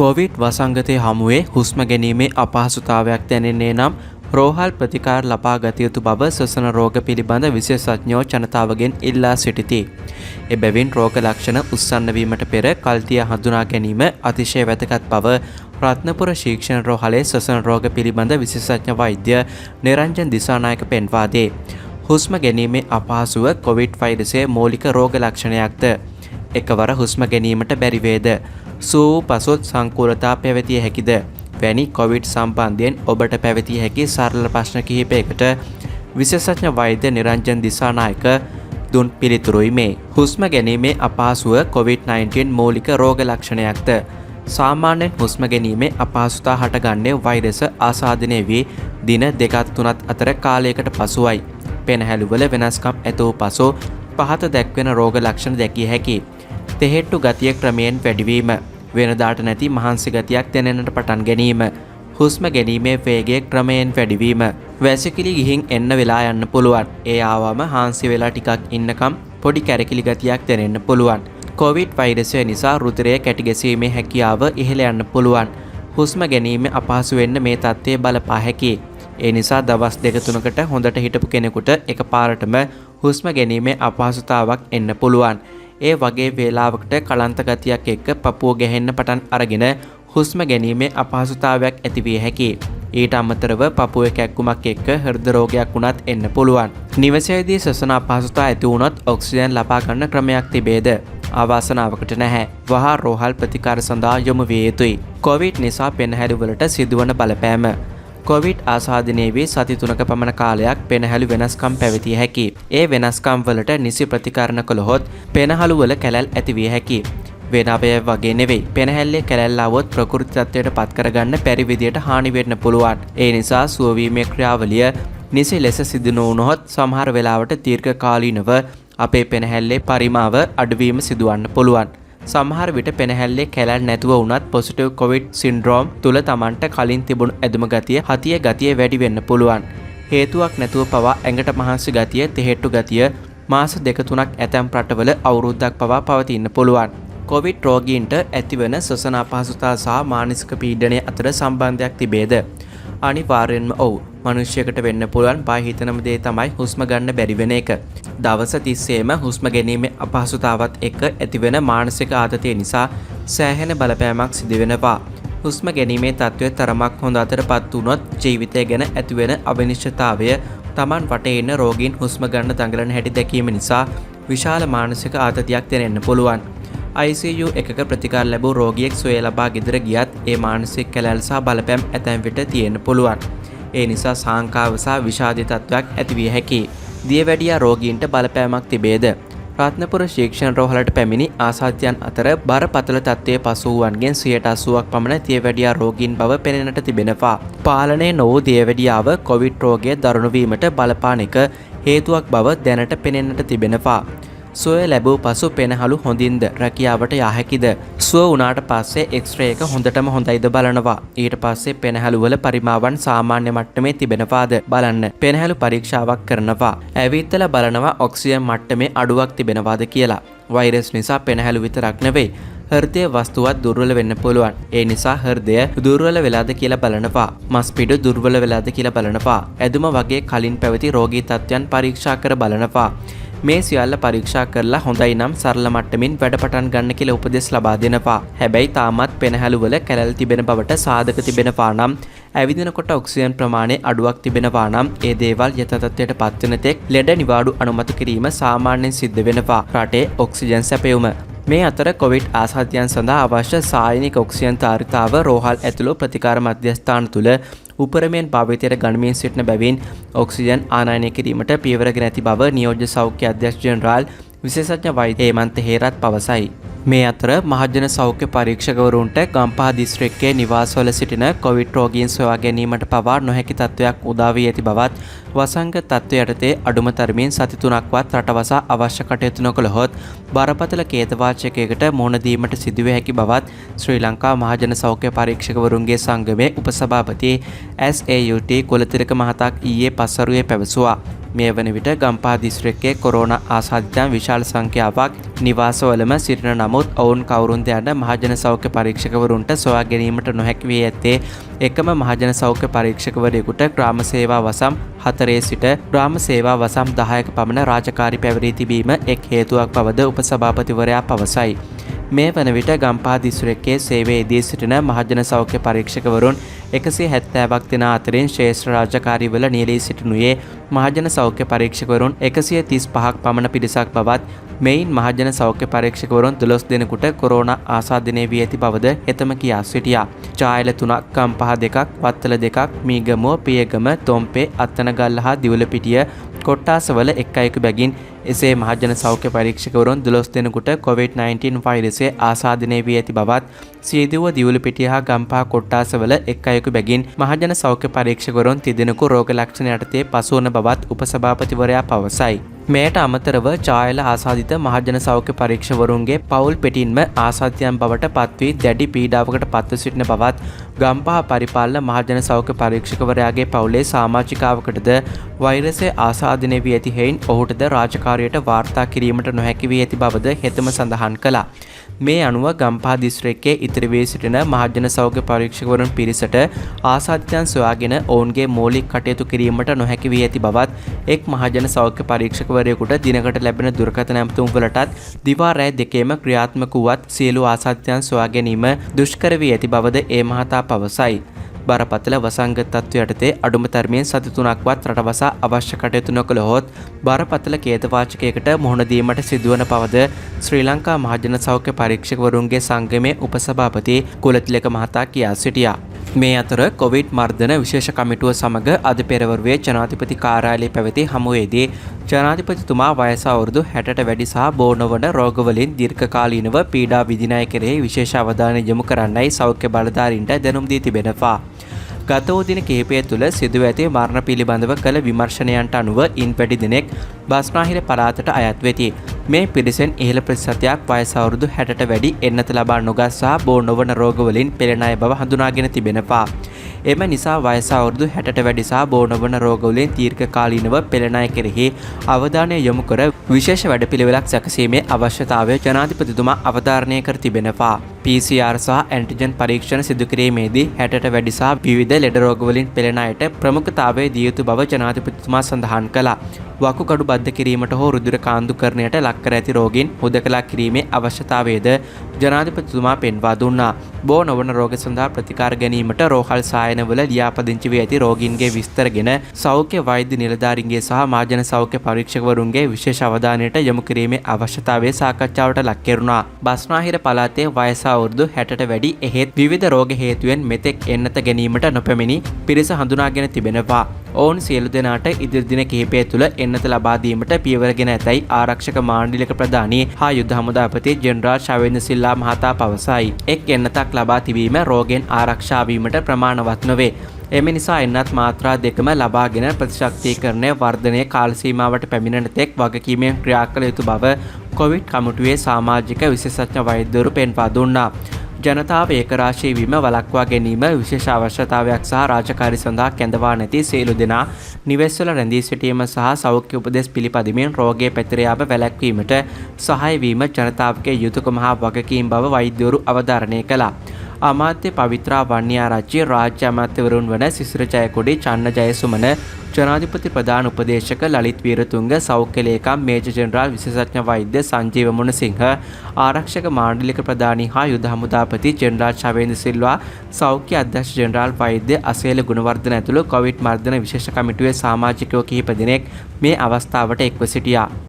Covid වසංගතය හමුවේ හුස්ම ගැනීමේ අපහසුතාවයක් දැනෙන්නේ නම් රෝහල් ප්‍රතිකාර ලබා ගත යුතු බව ශ්වසන රෝග පිළිබඳ විශේෂඥයෝ ජනතාවගෙන් ඉල්ලා සිටිති. එබැවින් රෝග ලක්ෂණ උස්සන්න වීමට පෙර කල්තිය හඳුනා ගැනීම අතිශය වැදගත් බව රත්නපුර ශික්ෂණ රෝහලේ ශ්වසන රෝග පිළිබඳ විශේෂඥ වෛද්‍ය නිරංජන් දිසානායක පෙන්වා දේ. හුස්ම ගැනීමේ අපහසුව කොවිඩ් වෛරසයේ මූලික රෝග ලක්ෂණයක්ද. එකවර හුස්ම ගැනීමට බැරි වේද? සූ පසොත් සංකූලතා පැවතිය හැකිද? වැනි කොවිඩ් සම්බන්ධයෙන් ඔබට පැවතිය හැකි සරල ප්‍රශ්න කිහිපයකට විශේෂඥ වෛද්‍ය නිරංජන් දිසානායක දුන් පිළිතුරුයි මේ. හුස්ම ගැනීමේ අපහසුව COVID-19 මූලික රෝග ලක්ෂණයක්ද? සාමාන්‍යයෙන් හුස්ම ගැනීමේ අපහසුතා හටගන්නේ වෛරස ආසාදනය වී දින 2-3 අතර කාලයකට පසුවයි. පෙනහැළුවල වෙනස්කම් ඇති වූ පසු පහත දැක්වෙන රෝග ලක්ෂණ දැකිය හැකියි. තෙහෙට්ටු ගතිය ක්‍රමයෙන් වැඩිවීම, වෙනදාට නැති මහන්සි ගතියක් දැනෙන්නට පටන් ගැනීම, හුස්ම ගැනීමේ වේගය ක්‍රමයෙන් වැඩිවීම, වැසිකිලි ගිහින් එන්න වෙලා යන්න පුළුවන්. ඒ ආවම හාන්සි වෙලා ටිකක් ඉන්නකම් පොඩි කැරකිලි ගතියක් දැනෙන්න පුළුවන්. කොවිඩ් වෛරසය නිසා රුධිරය කැටි ගැසීමේ හැකියාව ඉහළ යන්න පුළුවන්. හුස්ම ගැනීම අපහසු වෙන්න මේ තත්ත්වය බලපා හැකියි. ඒ නිසා දවස් 2-3කට හොඳට හිටපු කෙනෙකුට එකපාරටම හුස්ම ගැනීමේ අපහසුතාවක් එන්න පුළුවන්. ඒ වගේ වේලාවකට කලන්ත ගතියක් එක්ක පපුව ගැහෙන්න පටන් අරගෙන හුස්ම ගැනීමේ අපහසුතාවයක් ඇති විය හැකියි. ඊට අමතරව පපුවේ කැක්කුමක් එක්ක හෘද රෝගයක් වුණත් එන්න පුළුවන්. නිවසේදී ශ්වසන අපහසුතාව ඇති වුණොත් ඔක්සිජන් ලබා ගන්න ක්‍රමයක් තිබේද? අවාසනාවකට නැහැ. වහා රෝහල් ප්‍රතිකාර සඳහා යොමු විය යුතුයි. කොවිඩ් නිසා පෙනහැලි වලට සිදුවන බලපෑම. කොවිඩ් ආසාදනය වී සති 3ක පමණ කාලයක් පෙනහැලි වෙනස්කම් පැවතිය හැකියි. ඒ වෙනස්කම් වලට නිසි ප්‍රතිකරණ කළහොත් පෙනහළු වල කැලැල් ඇති විය හැකියි. වෙන අවයව වගේ නෙවෙයි. පෙනහැල්ලේ කැලැල් આવොත් ප්‍රකෘති තත්ත්වයට පත් කරගන්න බැරි විදියට හානි වෙන්න පුළුවන්. ඒ නිසා සුවවීමේ ක්‍රියාවලිය නිසි ලෙස සිදු නොවුනොත් සමහර වෙලාවට දීර්ඝ කාලීනව අපේ පෙනහැල්ලේ පරිමාව අඩුවීම සිදුවන්න පුළුවන්. සමහර විට පෙනහැල්ලේ කැලැල් නැතුව වුණත් පොසිටිව් කොවිඩ් සින්ඩ්‍රෝම් තුල Tamanට කලින් තිබුණු ඇදුම ගතිය, හතිය ගතිය වැඩි වෙන්න පුළුවන්. හේතුවක් නැතුව පවා ඇඟට මහන්සි ගතිය, තෙහෙට්ටු ගතිය මාස 2-3ක් ඇතැම් රටවල අවුරුද්දක් පවා පවතින්න පුළුවන්. කොවිඩ් රෝගීන්ට ඇතිවන ශ්වසන අපහසුතාව සහ මානසික පීඩනය අතර සම්බන්ධයක් තිබේද? අනිවාර්යෙන්ම ඔව්. මනුෂ්‍යයකට වෙන්න පුළුවන් බය හිතනම දේ තමයි හුස්ම ගන්න බැරි වෙන එක. දවස තිස්සේම හුස්ම ගැනීමේ අපහසුතාවත් එක්ක ඇතිවන මානසික ආතතිය නිසා සෑහෙන බලපෑමක් සිදු වෙනවා. හුස්ම ගැනීමේ තත්ත්වය තරමක් හොඳ අතරපත් වුණොත් ජීවිතය ගැන ඇතිවෙන අවිනිශ්චිතතාවය Taman වටේ ඉන්න රෝගීන් හුස්ම ගන්න දඟලන හැටි දැකීම නිසා විශාල මානසික ආතතියක් දැනෙන්න පුළුවන්. ICU එකක ප්‍රතිකාර ලැබූ රෝගියෙක් සුවය ලබා ගෙදර ගියත් ඒ මානසික කැලැල් සහ බලපෑම් ඇතැම් විට තියෙන්න පුළුවන්. ඒ නිසා සාංකාව සහ විෂාදී තත්ත්වයක් ඇති විය හැකියි. දියවැඩියා රෝගීන්ට බලපෑමක් තිබේද? රත්නපුර ශික්ෂණ රෝහලට පැමිණි ආසාදිතයන් අතර බරපතල තත්ත්වයේ පසු වූවන්ගෙන් 80%ක් පමණ දියවැඩියා රෝගීන් බව පෙනෙන්නට තිබෙනවා. පාලනය නොවූ දියවැඩියාව කොවිඩ් රෝගය දරුණු වීමට බලපාන එක හේතුවක් බව දැනට පෙනෙන්නට තිබෙනවා. සුවය ලැබූ පසු පෙනහළු හොඳින්ද රැකියාවට යා හැකිද? සුව වුණාට පස්සේ එක්ස්රේ එක හොඳටම හොඳයිද බලනවා. ඊට පස්සේ පෙනහළු වල පරිමාවන් සාමාන්‍ය මට්ටමේ තිබෙනවාද බලන්න පෙනහළු පරීක්ෂාවක් කරනවා. ඇවිත්තලා බලනවා ඔක්සිජන් මට්ටමේ අඩුවක් තිබෙනවාද කියලා. වෛරස් නිසා පෙනහළු විතරක් නෙවෙයි හෘදය වස්තුවත් දුර්වල වෙන්න පුළුවන්. ඒ නිසා හෘදය දුර්වල වෙලාද කියලා බලනවා. මස් පිඩු දුර්වල වෙලාද කියලා බලනවා. ඇදුම වගේ කලින් පැවති රෝගී තත්ත්වයන් පරීක්ෂා කර බලනවා. මේ සියල්ල පරීක්ෂා කරලා හොඳයි නම් සරල මට්ටමින් වැඩ පටන් ගන්න කියලා උපදෙස් ලබා දෙනවා. හැබැයි තාමත් පෙනහැලු වල කැලැල් තිබෙන බවට සාධක තිබෙනවා නම්, ඇවිදිනකොට ඔක්සිජන් ප්‍රමාණය අඩුවක් තිබෙනවා නම් ඒ දේවල් යථාර්ථයට පත් වෙන තෙක් ලෙඩ නිවාඩු අනුමත කිරීම සාමාන්‍යයෙන් සිද්ධ වෙනවා. රටේ ඔක්සිජන් සැපයුම. මේ අතර කොවිඩ් ආසාදිතයන් සඳහා අවශ්‍ය සායනික ඔක්සිජන් ධාරිතාව රෝහල් ඇතුළු ප්‍රතිකාර මධ්‍යස්ථාන තුළ උපරිමයෙන් භාවිතයට ගනිමින් සිටින බැවින් ඔක්සිජන් ආනයනය කිරීමට පියවරගෙන ඇති බව නියෝජ්‍ය සෞඛ්‍ය අධ්‍යක්ෂ ජෙනරාල් විශේෂඥ වෛද්‍ය හේමන්ත හේරත් පවසයි. මේ අතර මහජන සෞඛ්‍ය පරීක්ෂකවරුන්ට ගම්පහ දිස්ත්‍රික්කයේ නිවාසවල සිටින කොවිඩ් රෝගීන් සොයා ගැනීමට පවා නොහැකි තත්ත්වයක් උදා වී ඇති බවත්, වසංගත තත්ත්වය යටතේ අඩුම තරමින් සති 3ක්වත් රටවසා අවශ්‍ය කටයුතු නොකළහොත් බරපතල ඛේදවාචකයකට මුහුණ දීමට සිදුවිය හැකි බවත් ශ්‍රී ලංකා මහජන සෞඛ්‍ය පරීක්ෂකවරුන්ගේ සංගමේ උපසභාපති SAUT කුලතිලක මහතා ඊයේ පස්වරුවේ පැවසුවා. මේ වන විට ගම්පහ දිස්ත්‍රික්කයේ කොරෝනා ආසාදිතයන් විශාල සංඛ්‍යාවක් නිවාසවලම සිටින නමුත් ඔවුන් කවුරුන්ද යන මහජන සෞඛ්‍ය පරීක්ෂකවරුන්ට සොයා ගැනීමට නොහැකි වී ඇත්තේ එකම මහජන සෞඛ්‍ය පරීක්ෂකවරයෙකුට ග්‍රාම සේවා වසම් 4 සිට ග්‍රාම සේවා වසම් 10ක පමණ රාජකාරී පැවරී තිබීම එක් හේතුවක් බවද උපසභාපතිවරයා පවසයි. මේ වන විට ගම්පහ දිස්ත්‍රික්කයේ සේවයේදී සිටින මහජන සෞඛ්‍ය පරීක්ෂකවරුන් 170ක් දෙනා අතරින් ශ්‍රේෂ්ඨ රාජකාරීවල නියැලී සිටිනුයේ මහජන සෞඛ්‍ය පරීක්ෂකවරුන් 135ක් පමණ පිරිසක් බවත් මෙයින් මහජන සෞඛ්‍ය පරීක්ෂකවරුන් 12 දෙනෙකුට කොරෝනා ආසාදනය වී ඇති බවද හෙතම කියා සිටියා. චායල 3ක්, ගම්පහ 2ක්, වත්තල 2ක්, මීගමුව, පියගම, තොම්පේ, අත්තනගල්ල හා දිවුලපිටිය කොට්ටාසවල එක් අයෙකු බැගින් එසේ මහජන සෞඛ්‍ය පරීක්ෂකවරුන් 12 දෙනෙකුට COVID-19 වෛරසය ආසාදනය වී ඇති බවත් සීදුව දිවුලපිටිය හා ගම්පහ කොට්ටාසවල එක් අයෙකු බැගින් මහජන සෞඛ්‍ය පරීක්ෂකවරුන් 30 දෙනෙකු රෝග ලක්ෂණ යටතේ පසුවන බවත් උපසභාපතිවරයා පවසයි. මෙයට අමතරව චායල ආසාදිත මහජන සෞඛ්‍ය පරීක්ෂකවරුන්ගේ පවුල් පිටින්ම ආසාදිතයන් බවට පත්වී දැඩි පීඩාවකට පත්ව සිටින බවත් ගම්පහ පරිපාලන මහජන සෞඛ්‍ය පරීක්ෂකවරයාගේ පවුලේ සමාජිකාවකටද වෛරසය ආසාදනය වී ඇති හේයින් ඔහුටද රාජකාරියට වාර්තා කිරීමට නොහැකි වී ඇති බවද හෙතම සඳහන් කළා. මේ අනුව ගම්පහ දිස්ත්‍රික්කයේ ඉතිරි වී සිටින මහජන සෞඛ්‍ය පරීක්ෂකවරුන් පිරිසට ආසාදිතයන් සොයාගෙන ඔවුන්ගේ මූලික කටයුතු කිරීමට නොහැකි වී ඇති බවත් එක් මහජන සෞඛ්‍ය පරීක්ෂකවරයෙකුට දිනකට ලැබෙන දුරකථන ඇමතුම් වලටත් දිවා රැ දෙකේම ක්‍රියාත්මක වුවත් සියලු ආසාදිතයන් සොයා ගැනීම දුෂ්කර වී ඇති බවද ඒ මහතා පවසයි. බරපතල වසංගත තත්ත්වය යටතේ අඩුම තරමින් සති 3ක්වත් රටවසා අවශ්‍ය කටයුතු නොකළහොත් බරපතල කේතවාචකයකට මුහුණ දීමට සිදුවන බවද ශ්‍රී ලංකා මහජන සෞඛ්‍ය පරීක්ෂකවරුන්ගේ සංගමේ උපසභාපති කුලතිලක මහතා කියා සිටියා. මේ අතර කොවිඩ් මර්ධන විශේෂ කමිටුව සමග අද පෙරවරුවේ ජනාධිපති කාර්යාලයේ පැවති හමුවේදී ජනාධිපතිතුමා වයස අවුරුදු 60ට වැඩි සහ බෝ නොවන රෝගවලින් දීර්ඝකාලීනව පීඩා විඳින අය කෙරෙහි විශේෂ අවධානය යොමු කරන්නයි සෞඛ්‍ය බලධාරීන්ට දැනුම් දී තිබෙනවා. ගත වූ දින කිහිපය තුළ සිදුව ඇති මරණ පිළිබඳව කළ විමර්ශනයන්ට අනුව ඉන් වැඩි දෙනෙක් බස්නාහිර පළාතට අයත් වෙති. මේ පිරිසෙන් ඉහළ ප්‍රතිශතයක් වයස අවුරුදු 60ට වැඩි එන්නත ලබා නොගත් සහ බෝ නොවන රෝගවලින් පෙළෙන අය බව හඳුනාගෙන තිබෙනවා. එම නිසා වයස අවුරුදු 60ට වැඩි සහ බෝ නොවන රෝගවලින් දීර්ඝකාලීනව පෙළෙන අය කෙරෙහි අවධානය යොමු කර විශේෂ වැඩපිළිවෙලක් සැකසීමේ අවශ්‍යතාවය ජනාධිපතිතුමා අවධාරණය කර තිබෙනවා. PCR සහ ඇන්ටිජන් පරීක්ෂණ සිදු කිරීමේදී 60ට වැඩි සහ විවිධ ලෙඩ රෝගවලින් පෙළෙන අයට ප්‍රමුඛතාවය දිය යුතු බව ජනාධිපතිතුමා සඳහන් කළා. වකුගඩු බද්ධ කිරීමට හෝ රුධිර කාන්දුකරණයට ලක් කර ඇති රෝගීන් හුදකලා කිරීමේ අවශ්‍යතාවයද ජනාධිපතිතුමා පෙන්වා දුන්නා. බෝ නොවන රෝග සඳහා ප්‍රතිකාර ගැනීමට රෝහල් සායනවල ලියාපදිංචි වී ඇති රෝගීන්ගේ විස්තරගෙන සෞඛ්‍ය වෛද්‍ය නිලධාරීන්ගේ සහ මහජන සෞඛ්‍ය පරීක්ෂකවරුන්ගේ විශේෂ අවධානයට යොමු කිරීමේ අවශ්‍යතාවය සාකච්ඡාවට ලක් කෙරුණා. බස්නාහිර පළාතේ වයස අවුරුදු 60ට වැඩි එහෙත් විවිධ රෝග හේතුවෙන් මෙතෙක් එන්නත ගැනීමට නොපැමිණි පිරිස හඳුනාගෙන තිබෙනවා. ඔවුන් සියලු දෙනාට ඉදිරි දින කිහිපය තුළ එන්නත ලබා දීමට පියවරගෙන ඇතැයි ආරක්ෂක මාණ්ඩලික ප්‍රධානී හා යුද හමුදාපති ජෙනරාල් ශවේන්ද්‍ර සිල්වා මහතා පවසයි. එක් එන්නතක් ලබා තිබීම රෝගයෙන් ආරක්ෂා වීමට ප්‍රමාණවත් නොවේ. එම නිසා එන්නත් මාත්‍රා දෙකම ලබාගෙන ප්‍රතිශක්තිකරණය වර්ධනය කාල සීමාවට පැමිණෙන තෙක් වගකීමෙන් ක්‍රියා කළ යුතු බව කොවිඩ් කමිටුවේ සමාජික විශේෂඥ වෛද්‍යවරු පෙන්වා දුන්නා. ජනතාව ඒකරාශී වීම වළක්වා ගැනීම විශේෂ අවශ්‍යතාවයක් සහ රාජකාරී සඳහා කැඳවා නැති සියලු දෙනා නිවෙස්වල රැඳී සිටීම සහ සෞඛ්‍ය උපදෙස් පිළිපදමින් රෝගයේ පැතිර යාම වැළැක්වීමට සහාය වීම ජනතාවගේ යුතුයකම හා වගකීම් බව වෛද්‍යවරු අවධාරණය කළා. අමාත්‍ය පවිත්‍රා වන්නිආරච්චි රාජ්‍ය අමාත්‍යවරුන් වන සිසිර ජයකොඩි, චන්න ජයසුමන, ජනාධිපති ප්‍රධාන උපදේශක ලලිත් වීරතුංග, සෞඛ්‍ය ලේකම් මේජර් ජෙනරාල් විශේෂඥ වෛද්‍ය සංජීව මුණසිංහ, ආරක්ෂක මාණ්ඩලික ප්‍රධානී හා යුද හමුදාපති ජෙනරාල් ශවේන්ද්‍ර සිල්වා, සෞඛ්‍ය අධ්‍යක්ෂ ජෙනරාල් වෛද්‍ය අසේල ගුණවර්ධන ඇතුළු කොවිඩ් මර්ධන විශේෂ කමිටුවේ සමාජිකයෝ කිහිප දෙනෙක් මේ අවස්ථාවට එක්ව සිටියා.